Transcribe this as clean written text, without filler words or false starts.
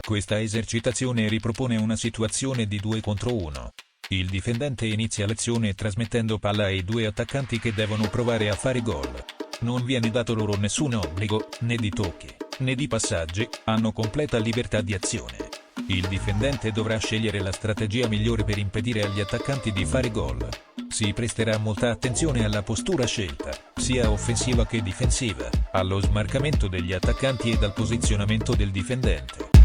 Questa esercitazione ripropone una situazione di 2 contro 1. Il difendente inizia l'azione trasmettendo palla ai 2 attaccanti che devono provare a fare gol. Non viene dato loro nessun obbligo, né di tocchi, né di passaggi, hanno completa libertà di azione. Il difendente dovrà scegliere la strategia migliore per impedire agli attaccanti di fare gol. Si presterà molta attenzione alla postura scelta, sia offensiva che difensiva, allo smarcamento degli attaccanti ed al posizionamento del difendente.